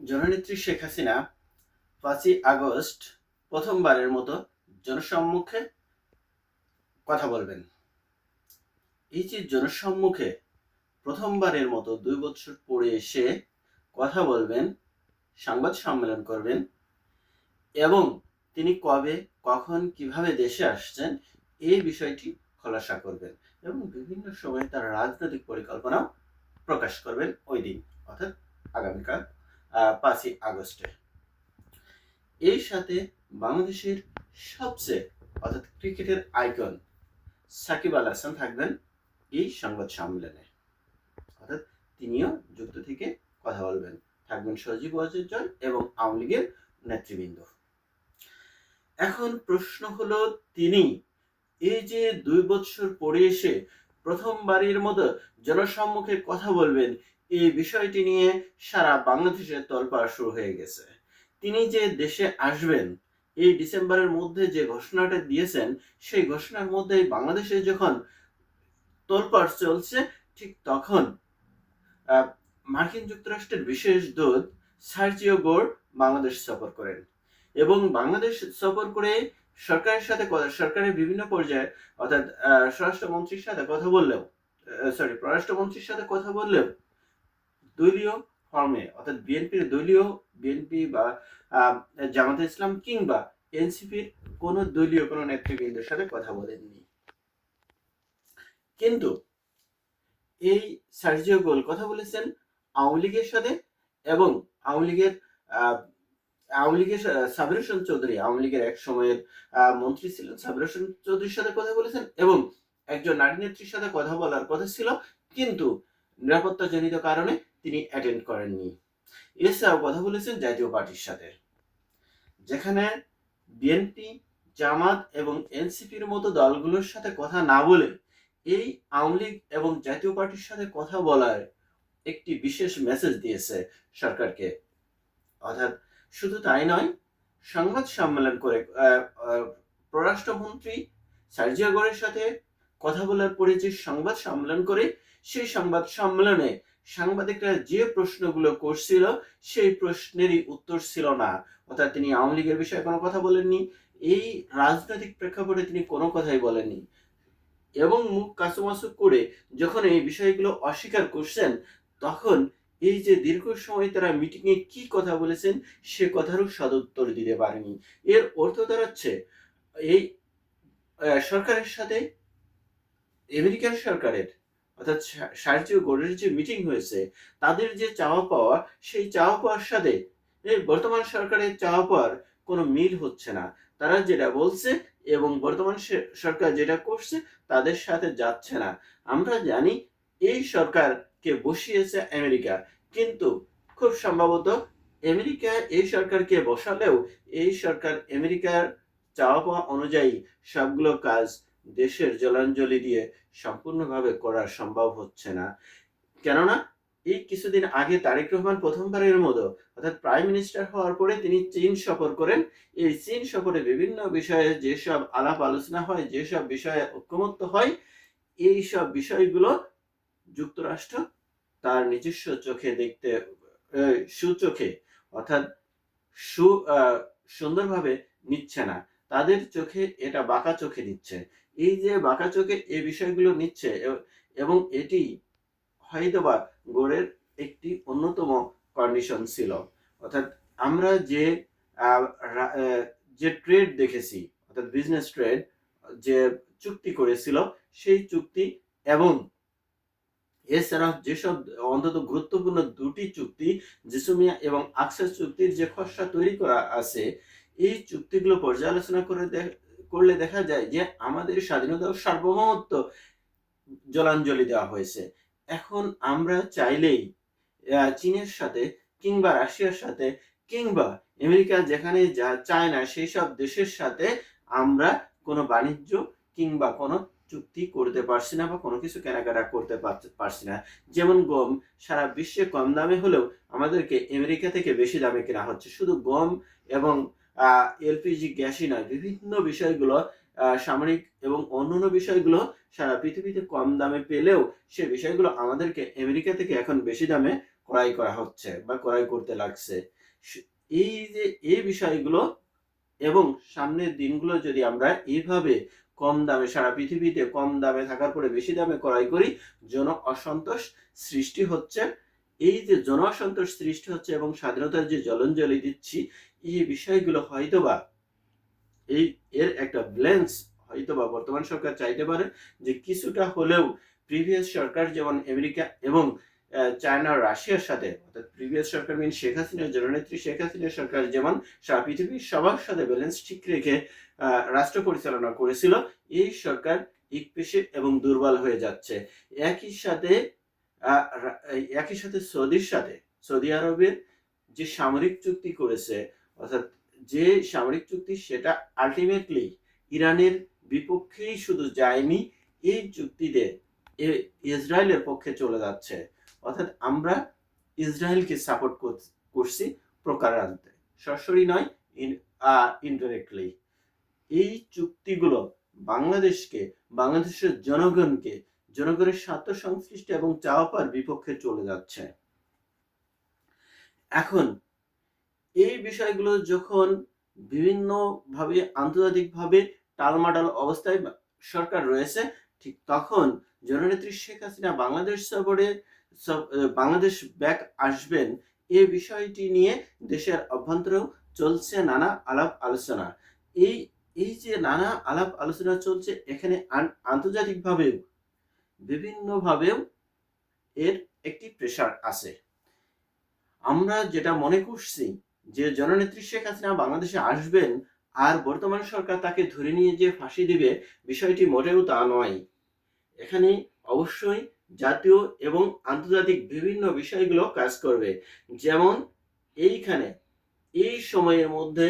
জননেত্রী শেখ হাসিনা ৫ই আগস্ট প্রথমবারের মতো জনসম্মুখে কথা বলবেন। এই যে জনসম্মুখে প্রথমবারের মতো ২ বছর পরে এসে কথা বলবেন, সংবাদ সম্মেলন করবেন এবং তিনি কবে, কখন, কিভাবে দেশে আসছেন এই বিষয়টি খোলাসা করবেন এবং বিভিন্ন সময়ে তার রাজনৈতিক পরিকল্পনাও প্রকাশ করবেন ওই দিন, অর্থাৎ আগামীকাল ৫ই আগস্টে। এর সাথে বাংলাদেশের সবচেয়ে অর্থাৎ ক্রিকেটের আইকন সাকিব আল হাসান থাকবেন এই সংবাদ সম্মেলনে, অর্থাৎ তিনিও যুক্ত থেকে কথা বলবেন। থাকবেন সজীব ওয়াজেদ জয় এবং আওয়ামী লীগের নেতৃবৃন্দ। এখন প্রশ্ন হলো, তিনি এই যে ২ বছর পরে এসে প্রথমবারের মতো জনসম্মুখে কথা বলবেন, এই বিষয়টি নিয়ে সারা বাংলাদেশে তোলপাড় শুরু হয়ে গেছে। তিনি যে দেশে আসবেন এই ডিসেম্বরের মধ্যে যে ঘোষণাটা দিয়েছেন, সেই ঘোষণার মধ্যেই বাংলাদেশে যখন তোলপাড় চলছে, ঠিক তখন মার্কিন যুক্তরাষ্ট্রের বিশেষ দূত সার্জিও গোর বাংলাদেশ সফর করেন এবং বাংলাদেশ সফর করে সরকারের বিভিন্ন পর্যায়ে অর্থাৎ স্বরাষ্ট্রমন্ত্রীর সাথে কথা বললেও পররাষ্ট্রমন্ত্রীর সাথে কথা বললেও দলীয় ফর্মে অর্থাৎ বিএনপি বা জামাতে ইসলাম কিংবা এনসিপির কোনো দলীয় কোনো নেতৃবৃন্দের সাথে কথা বলেননি। কিন্তু এই সার্জিও গোল কথা বলেছেন আওয়ামী লীগের সাথে এবং আওয়ামী লীগের সাবির হোসেন চৌধুরী, আওয়ামী লীগের এক সময়ের মন্ত্রী ছিলেন, সাবির হোসেন চৌধুরীর সাথে কথা বলেছেন এবং একজন নারী নেত্রীর সাথে কথা বলার কথা ছিল, কিন্তু নিরাপত্তাজনিত কারণে তিনি অ্যাটেন্ড করেননি। এছাড়াও কথা বলেছেন জাতীয় পার্টির সাথে, যেখানে বিএনপি, জামাত এবং এনসিপির মতো দলগুলোর সাথে কথা না বলে এই আওয়ামী লীগ এবং জাতীয় পার্টির সাথে কথা বলার একটি বিশেষ মেসেজ দিয়েছে সরকারকে। অর্থাৎ শুধু তাই নয়, সংবাদ সম্মেলন করে পররাষ্ট্রমন্ত্রী সার্জিও গোরের সাথে কথা বলার পরে যে সংবাদ সম্মেলন করে, সেই সংবাদ সম্মেলনে সাংবাদিকরা যে প্রশ্নগুলো করছিল সেই প্রশ্নেরই উত্তর ছিল না। অর্থাৎ তিনি আওয়ামী লীগের বিষয়ে কোনো কথা বলেননি, এই রাজনৈতিক প্রেক্ষাপটে তিনি কোনো কথাই বলেননি এবং মুখ কাসুমাসু করে যখন এই বিষয়গুলো অস্বীকার করছেন, তখন এই যে দীর্ঘ সময় তারা মিটিংয়ে কি কথা বলেছেন সে কথারও সদুত্তর দিতে পারেনি। এর অর্থ দাঁড়াচ্ছে, এই সরকারের সাথে আমেরিকান সরকারের অর্থাৎ সার্জিও গোরের যে মিটিং হয়েছে, তাদের যে চাওয়া পাওয়া, সেই চাওয়া পাওয়ার সাথে বর্তমান সরকারের চাওয়া পাওয়ার কোনো মিল হচ্ছে না। তারা যেটা বলছে এবং বর্তমান সরকার যেটা করছে তাদের সাথে যাচ্ছে না। আমরা জানি এই সরকারকে বসিয়েছে আমেরিকা, কিন্তু খুব সম্ভবত আমেরিকা এই সরকারকে বসালেও এই সরকার আমেরিকার চাওয়া পাওয়া অনুযায়ী সবগুলো কাজ দেশের জলাঞ্জলি দিয়ে সম্পূর্ণভাবে করা সম্ভব হচ্ছে না। কেননা এই কিছুদিন আগে তারেক রহমান প্রথমবারের মতো অর্থাৎ প্রাইম মিনিস্টার হওয়ার পরে তিনি চীন সফর করেন। এই চীন সফরে বিভিন্ন বিষয়ে যেসব আলাপ আলোচনা হয়, যেসব বিষয়ে ঐকমত্য হয়, এই সব বিষয়গুলো যুক্তরাষ্ট্র তার নিজস্ব চোখে দেখতে সুচোখে অর্থাৎ সুন্দরভাবে নিচ্ছে না। তাদের চোখে এটা বাঁকা চোখে নিচ্ছে। এই যে বাঁকা চোখে এই বিষয়গুলো নিচ্ছে এবং এটি হয়তোবা গোরের একটি অন্যতম কন্ডিশন ছিল। অর্থাৎ আমরা যে ট্রেড দেখেছি অর্থাৎ বিজনেস ট্রেড যে চুক্তি করেছিল, সেই চুক্তি এবং এছাড়া যেসব অন্তত গুরুত্বপূর্ণ দুটি চুক্তি জিসুমিয়া এবং আকসার চুক্তির যে খসড়া তৈরি করা আছে, এই চুক্তিগুলো পর্যালোচনা করলে দেখা যায় যে আমাদের স্বাধীনতা ও সার্বভৌমত্ব জলাঞ্জলি দেওয়া হয়েছে। এখন আমরা চাইলেই চীনের সাথে কিংবা রাশিয়ার সাথে কিংবা আমেরিকা যেখানে চায় না সেই সব দেশের সাথে আমরা কোনো বাণিজ্য কিংবা কোনো চুক্তি করতে পারছি না বা কোনো কিছু কেনাকাটা করতে পারছি না। যেমন গম সারা বিশ্বে কম দামে হলেও আমাদেরকে আমেরিকা থেকে বেশি দামে কেনা হচ্ছে। শুধু গম এবং এলপিজি গ্যাসই নয়, বিভিন্ন বিষয়গুলো সামরিক এবং অন্যান্য বিষয়গুলো সারা পৃথিবীতে কম দামে পেলেও সে বিষয়গুলো আমাদেরকে আমেরিকা থেকে এখন বেশি দামে ক্রয় করা হচ্ছে বা ক্রয় করতে লাগছে। এই যে এই বিষয়গুলো এবং সামনের দিনগুলো যদি আমরা এইভাবে কম দামে সারা পৃথিবীতে কম দামে থাকার পরে বেশি দামে ক্রয় করি, জন অসন্তোষ সৃষ্টি হচ্ছে। এই যে জন অসন্তোষ সৃষ্টি হচ্ছে এবং স্বাধীনতার যে জলাঞ্জলি দিচ্ছি, এই বিষয়গুলো হয়তোবা এর একটা ব্যালেন্স হয়তোবা বর্তমান সরকার চাইতে পারে যে কিছুটা হলেও প্রিভিয়াস সরকার যেমন আমেরিকা এবং চায়না রাশিয়ার সাথে, অর্থাৎ প্রিভিয়াস সরকার মিন শেখ হাসিনার জননেত্রী শেখ হাসিনার সরকার যেমন সারা পৃথিবীর সবার সাথে ব্যালেন্স ঠিক রেখে রাষ্ট্র পরিচালনা করেছিল, এই সরকার একপেশে এবং দুর্বল হয়ে যাচ্ছে। একই সাথে সৌদি আরবের যে সামরিক চুক্তি করেছে, অর্থাৎ যে সামরিক চুক্তি সেটা আলটিমেটলি ইরানের বিপক্ষেই শুধু যায়নি, এই চুক্তিতে ইসরায়েলের পক্ষে চলে যাচ্ছে। অর্থাৎ আমরা ইসরায়েলকে সাপোর্ট করছি প্রকারান্তে, সরাসরি নয়, ইনডাইরেক্টলি। এই চুক্তিগুলো বাংলাদেশের জনগণের স্বার্থ সংশ্লিষ্ট এবং চাওয়া পাওয়ার বিপক্ষে চলে যাচ্ছে। এখন এই বিষয়গুলো যখন বিভিন্নভাবে আন্তর্জাতিকভাবে টালমাটাল অবস্থায় সরকার রয়েছে, ঠিক তখন জননেত্রী শেখ হাসিনা বাংলাদেশ ব্যাক আসবেন, এই বিষয়টি নিয়ে দেশের অভ্যন্তরেও চলছে নানা আলাপ আলোচনা। এই যে নানা আলাপ আলোচনা চলছে, এখানে আন্তর্জাতিকভাবেও বিভিন্নভাবেও এর একটি প্রেশার আছে। আমরা যেটা মনে করছি যে জননেত্রী শেখ হাসিনা বাংলাদেশে আসবেন আর বর্তমান সরকার তাকে ধরে নিয়ে যে ফাঁসি দিবে, বিষয়টি মোটেও তা নয়। এখানে অবশ্যই জাতীয় এবং আন্তর্জাতিক বিভিন্ন বিষয়গুলো কাজ করবে। যেমন এইখানে এই সময়ের মধ্যে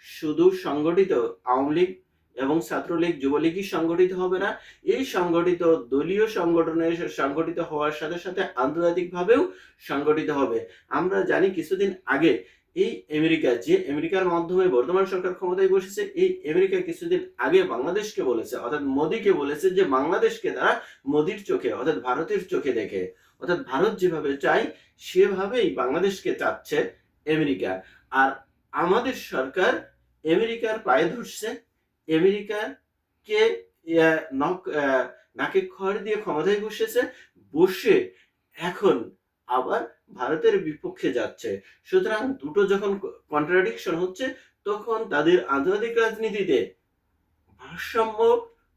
শুধু সংগঠিত আওয়ামী লীগ এবং ছাত্রলীগ যুবলীগই সংগঠিত হবে না, এই সংগঠিত দলীয় সংগঠনের সংগঠিত হওয়ার সাথে সাথে আন্তর্জাতিকভাবেও সংগঠিত হবে। আমরা জানি কিছুদিন আগে এই আমেরিকার মাধ্যমে বর্তমান সরকার ক্ষমতায় বসেছে, এই আমেরিকা কিছুদিন আগে বাংলাদেশকে বলেছে, অর্থাৎ মোদীকে বলেছে যে বাংলাদেশকে তারা মোদীর চোখে অর্থাৎ ভারতের চোখে দেখে, অর্থাৎ ভারত যেভাবে চায় সেভাবেই বাংলাদেশকে চাচ্ছে আমেরিকা। আর আমাদের সরকার আমেরিকার পায়ে ধরছে, আমেরিকাকে নাকে খড় দিয়ে ক্ষমতায় বসে এখন আবার ভারতের বিপক্ষে যাচ্ছে। সুতরাং দুটো যখন কন্ট্রাডিকশন হচ্ছে, তখন তাদের আন্তর্জাতিক রাজনীতিতে ভারসাম্য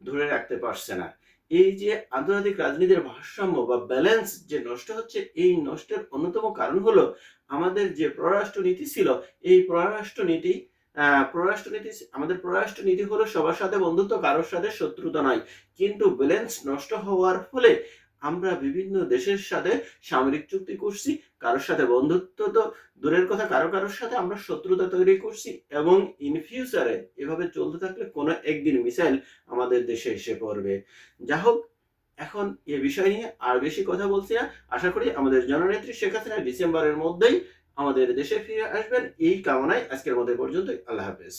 ধরে রাখতে পারছে না। এই যে আন্তর্জাতিক রাজনীতির ভারসাম্য বা ব্যালেন্স যে নষ্ট হচ্ছে, এই নষ্টের অন্যতম কারণ হলো আমাদের যে পররাষ্ট্রনীতি ছিল, এই আমাদের পররাষ্ট্রনীতি হলো সবার সাথে বন্ধুত্ব, কারোর সাথে শত্রুতা নয়। কিন্তু ব্যালেন্স নষ্ট হওয়ার ফলে আমরা বিভিন্ন দেশের সাথে সামরিক চুক্তি করছি, কারোর সাথে বন্ধুত্ব তো দূরের কথা, কারোর সাথে আমরা শত্রুতা তৈরি করছি, এবং ইন ফিউচারে এভাবে চলতে থাকলে কোনো একদিন মিসাইল আমাদের দেশে এসে পড়বে। যা হোক, এখন এ বিষয় নিয়ে আর বেশি কথা বলছি না। আশা করি আমাদের জননেত্রী শেখ হাসিনা ডিসেম্বরের মধ্যেই আমাদের দেশে ফিরে আসবেন, এই কামনায় আজকের মতো পর্যন্ত। আল্লাহ হাফেজ।